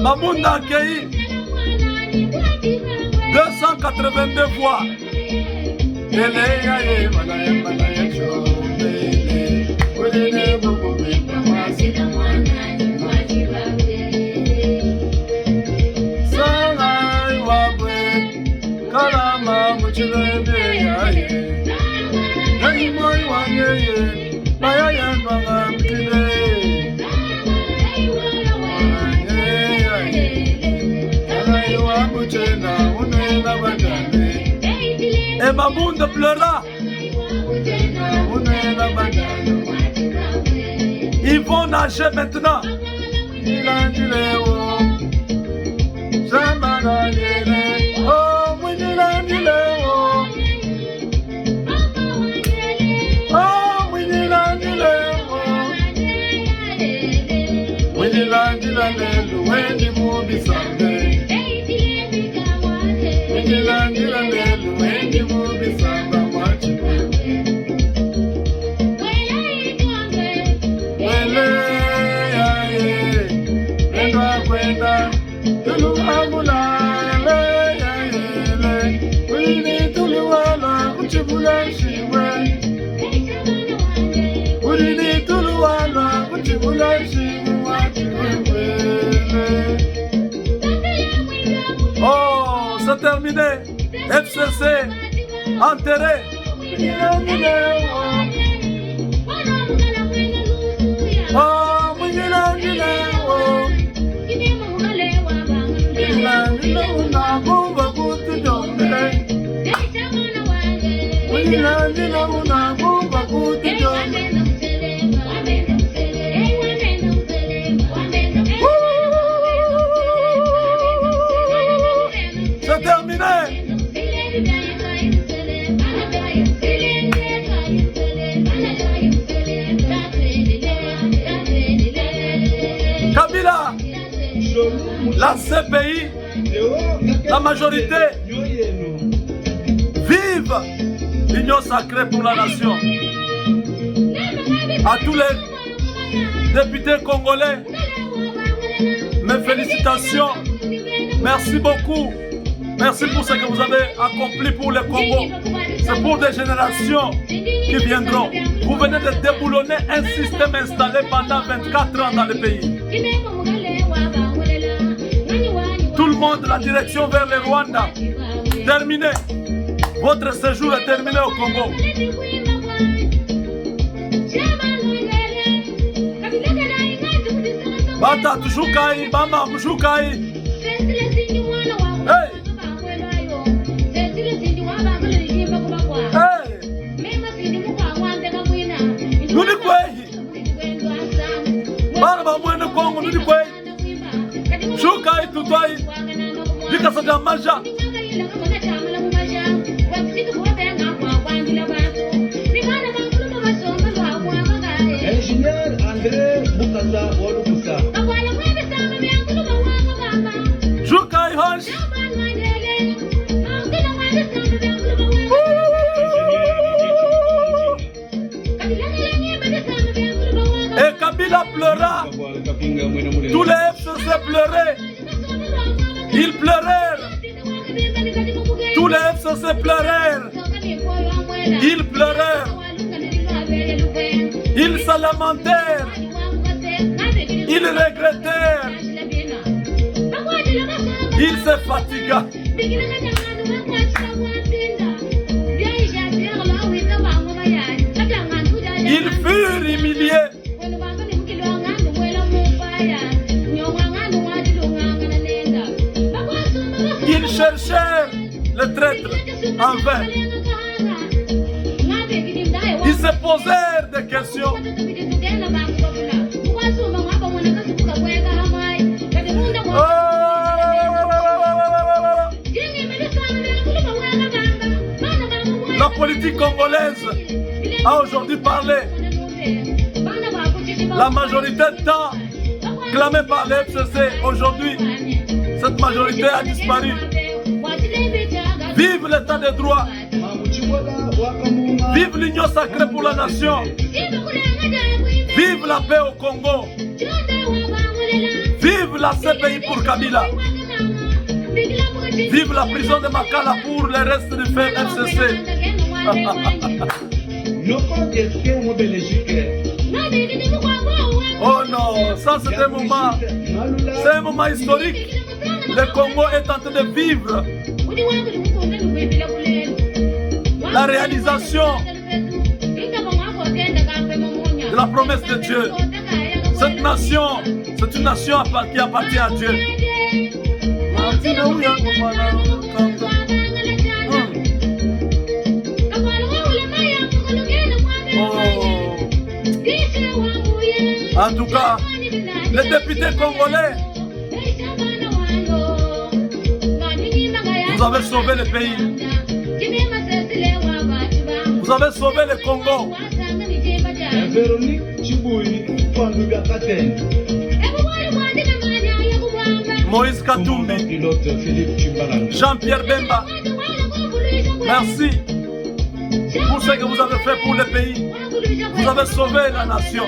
Mamunda a accueilli 282 voix. Et Mamunda pleura. Ils vont nager maintenant. Oh, c'est terminé. FCC enterré. C'est terminé. Kabila, la CPI, la majorité, vive l'Union sacrée pour la nation. À tous les députés congolais, mes félicitations. Merci beaucoup. Merci pour ce que vous avez accompli pour le Congo. C'est pour des générations qui viendront. Vous venez de déboulonner un système installé pendant 24 ans dans le pays. Tout le monde, la direction vers le Rwanda. Terminé. Votre séjour est terminé au Congo. Bata Tushukai, Bama Mushukai. Hey! Hey! Nuni kwehi. Bana ba mwene Kongo nuni kwehi. Shukai tutwai. Dika sada maja. Engineer André Bukasa Walukusa. Shukai Hosh. Et Kabila pleura. Tous les FCC pleuraient. Ils pleurèrent. Tous les FCC pleurèrent. Ils pleurèrent. Ils se lamentèrent. Ils regrettèrent. Ils se fatiguent. Ils furent humiliés. Ils cherchèrent les traîtres en vain. Ils se posèrent des questions. La politique congolaise a aujourd'hui parlé. La majorité tant clamée par l'FCC, aujourd'hui, cette majorité a disparu. Vive l'état de droit. Vive l'union sacrée pour la nation. Vive la paix au Congo. Vive la CPI pour Kabila. Vive la prison de Makala pour le reste du FCC. Oh non, ça c'est un moment. C'est un moment historique. Le Congo est en train de vivre la réalisation de la promesse de Dieu. Cette nation, c'est une nation qui appartient à Dieu. En tout cas, les députés congolais, vous avez sauvé le pays. Vous avez sauvé le Congo. Moïse Katumbi, Jean-Pierre Bemba, merci pour ce que vous avez fait pour le pays. Vous avez sauvé la nation.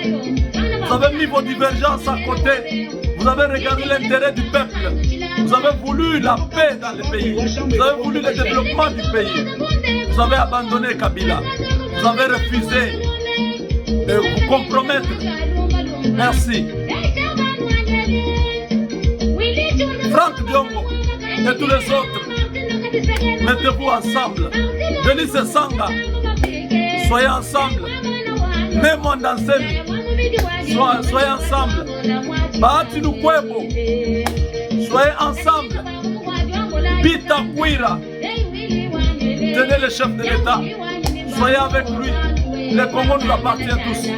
Vous avez mis vos divergences à côté. Vous avez regardé l'intérêt du peuple. Vous avez voulu la paix dans le pays. Vous avez voulu le développement du pays. Vous avez abandonné Kabila. Vous avez refusé de vous compromettre. Merci. Franck Diongo et tous les autres, mettez-vous ensemble. Denis Sanga, soyez ensemble. Même en dansez, soyez ensemble. Bahati Lukwebo, soyez ensemble. Bita Kwira, tenez le chef de l'État. Soyez avec lui. Le Congo nous appartient tous.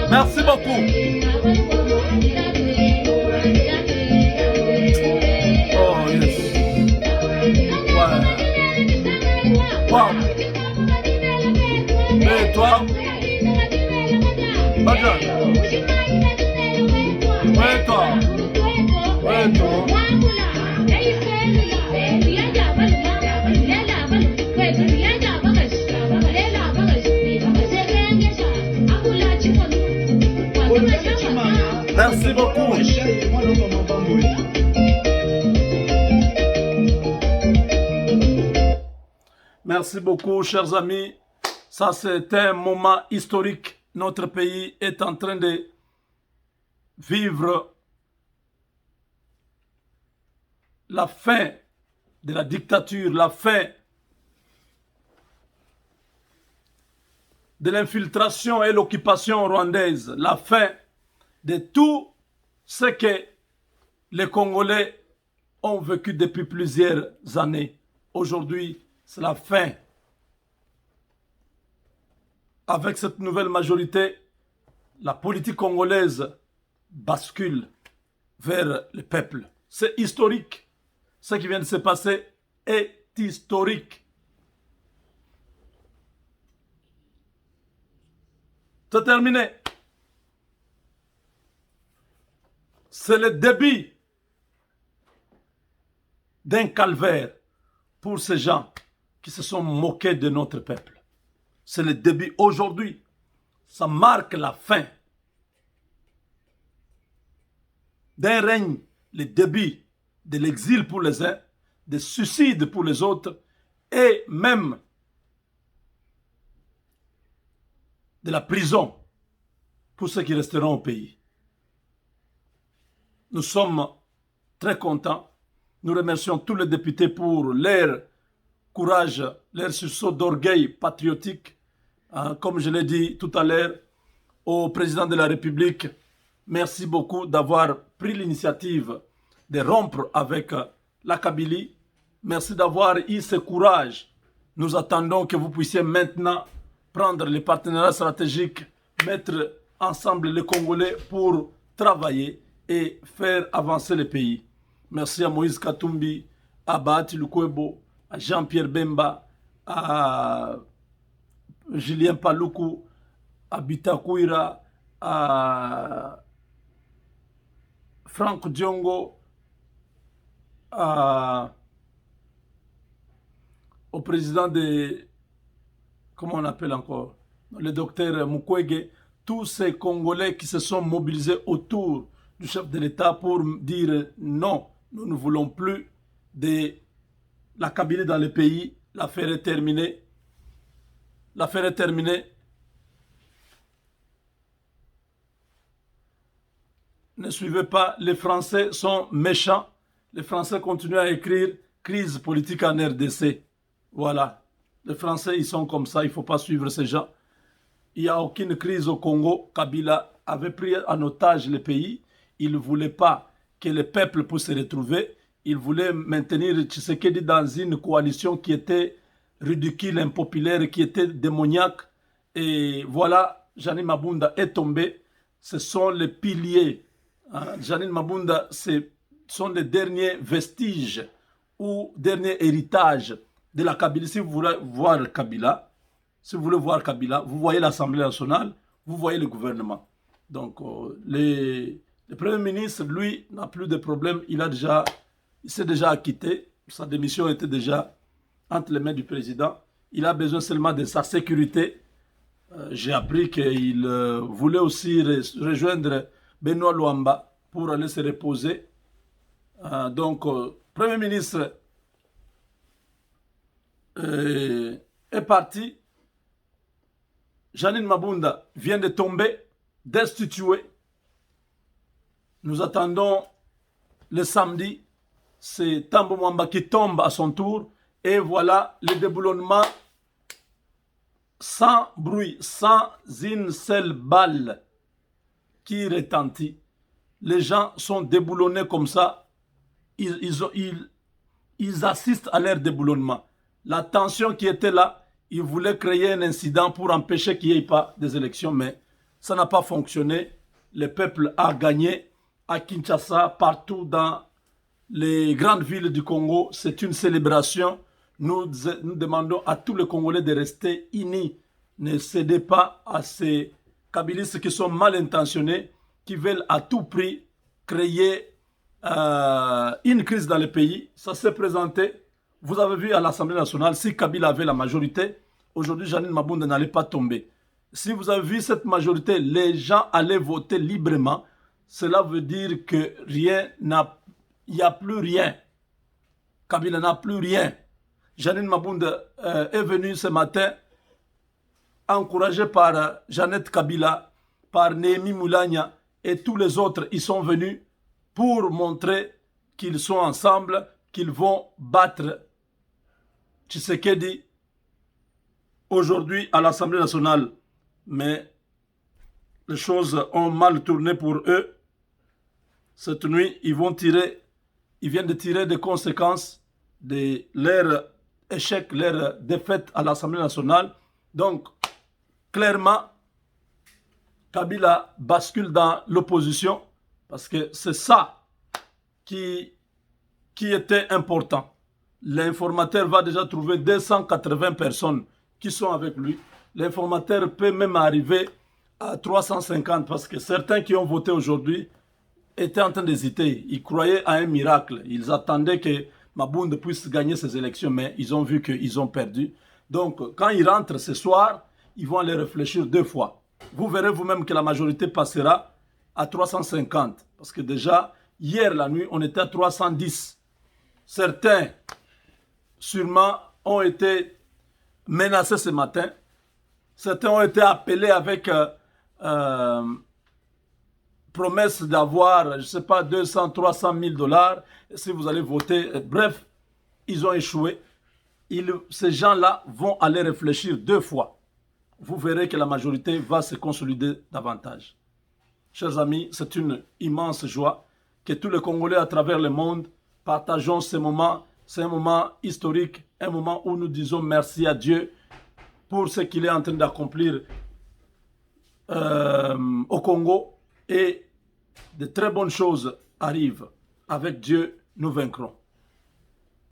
Merci beaucoup. Oh yes. Wow. Et toi? Bajan. Ouais, toi. Ouais, toi. Merci beaucoup. Merci beaucoup, chers amis. Ça, c'est un moment historique. Notre pays est en train de vivre la fin de la dictature, la fin de l'infiltration et l'occupation rwandaise, la fin de tout ce que les Congolais ont vécu depuis plusieurs années. Aujourd'hui, c'est la fin. Avec cette nouvelle majorité, la politique congolaise bascule vers le peuple. C'est historique. Ce qui vient de se passer est historique. C'est terminé. C'est le début d'un calvaire pour ces gens qui se sont moqués de notre peuple. C'est le début. Aujourd'hui, ça marque la fin d'un règne, le début de l'exil pour les uns, des suicides pour les autres, et même de la prison pour ceux qui resteront au pays. Nous sommes très contents. Nous remercions tous les députés pour leur courage, leur sursaut d'orgueil patriotique. Comme je l'ai dit tout à l'heure au président de la République, merci beaucoup d'avoir pris l'initiative de rompre avec la Kabylie. Merci d'avoir eu ce courage. Nous attendons que vous puissiez maintenant prendre les partenariats stratégiques, mettre ensemble les Congolais pour travailler et faire avancer le pays. Merci à Moïse Katumbi, à Bahati Lukwebo, à Jean-Pierre Bemba, à Julien Paluku, à Bitakuira, à Franck Diongo, au président de, comment on appelle encore, le docteur Mukwege, tous ces Congolais qui se sont mobilisés autour du chef de l'État pour dire non, nous ne voulons plus de la Kabylie dans le pays, l'affaire est terminée. L'affaire est terminée. Ne suivez pas, les Français sont méchants. Les Français continuent à écrire crise politique en RDC. Voilà. Les Français, ils sont comme ça, il ne faut pas suivre ces gens. Il n'y a aucune crise au Congo. Kabila avait pris en otage le pays. Il ne voulait pas que le peuple puisse se retrouver. Il voulait maintenir Tshisekedi dans une coalition qui était ridicule, impopulaire, qui était démoniaque. Et voilà, Janine Mabunda est tombé. Ce sont les piliers. Janine Mabunda, ce sont les derniers vestiges ou derniers héritages de la Kabylie. Si vous voulez voir Kabila, vous voyez l'Assemblée nationale, vous voyez le gouvernement. Donc, le Premier ministre, lui, n'a plus de problème. Il s'est déjà acquitté. Sa démission était déjà entre les mains du président. Il a besoin seulement de sa sécurité. J'ai appris qu'il voulait aussi rejoindre Benoît Luamba pour aller se reposer. Donc, Premier ministre est parti. Janine Mabunda vient de tomber, destituée. Nous attendons le samedi. C'est Tambo Mwamba qui tombe à son tour. Et voilà le déboulonnement sans bruit, sans une seule balle qui retentit. Les gens sont déboulonnés comme ça. Ils assistent à leur déboulonnement. La tension qui était là, ils voulaient créer un incident pour empêcher qu'il n'y ait pas des élections, mais ça n'a pas fonctionné. Le peuple a gagné à Kinshasa, partout dans les grandes villes du Congo. C'est une célébration. Nous demandons à tous les Congolais de rester unis. Ne cédez pas à ces kabylistes qui sont mal intentionnés, qui veulent à tout prix créer une crise dans le pays. Ça s'est présenté. Vous avez vu à l'Assemblée nationale, si Kabila avait la majorité, aujourd'hui, Janine Mabunda n'allait pas tomber. Si vous avez vu cette majorité, les gens allaient voter librement. Cela veut dire que il n'y a plus rien. Kabila n'a plus rien. Janine Mabunda est venue ce matin, encouragée par Jeannette Kabila, par Némi Moulania et tous les autres. Ils sont venus pour montrer qu'ils sont ensemble, qu'ils vont battre Tshisekedi aujourd'hui à l'Assemblée nationale. Mais les choses ont mal tourné pour eux. Cette nuit, ils viennent de tirer des conséquences de leur échec, leur défaite à l'Assemblée nationale. Donc, clairement, Kabila bascule dans l'opposition parce que c'est ça qui était important. L'informateur va déjà trouver 280 personnes qui sont avec lui. L'informateur peut même arriver à 350 parce que certains qui ont voté aujourd'hui étaient en train d'hésiter. Ils croyaient à un miracle. Ils attendaient que Mabunda puisse gagner ces élections, mais ils ont vu qu'ils ont perdu. Donc, quand ils rentrent ce soir, ils vont aller réfléchir deux fois. Vous verrez vous-même que la majorité passera à 350. Parce que déjà, hier la nuit, on était à 310. Certains, sûrement, ont été menacés ce matin. Certains ont été appelés avec promesse d'avoir, je ne sais pas, 200, 300 000 dollars, si vous allez voter, bref, ils ont échoué. Ces gens-là vont aller réfléchir 2 fois. Vous verrez que la majorité va se consolider davantage. Chers amis, c'est une immense joie que tous les Congolais à travers le monde partageons ce moment. C'est un moment historique, un moment où nous disons merci à Dieu pour ce qu'il est en train d'accomplir au Congo. Et de très bonnes choses arrivent. Avec Dieu, nous vaincrons.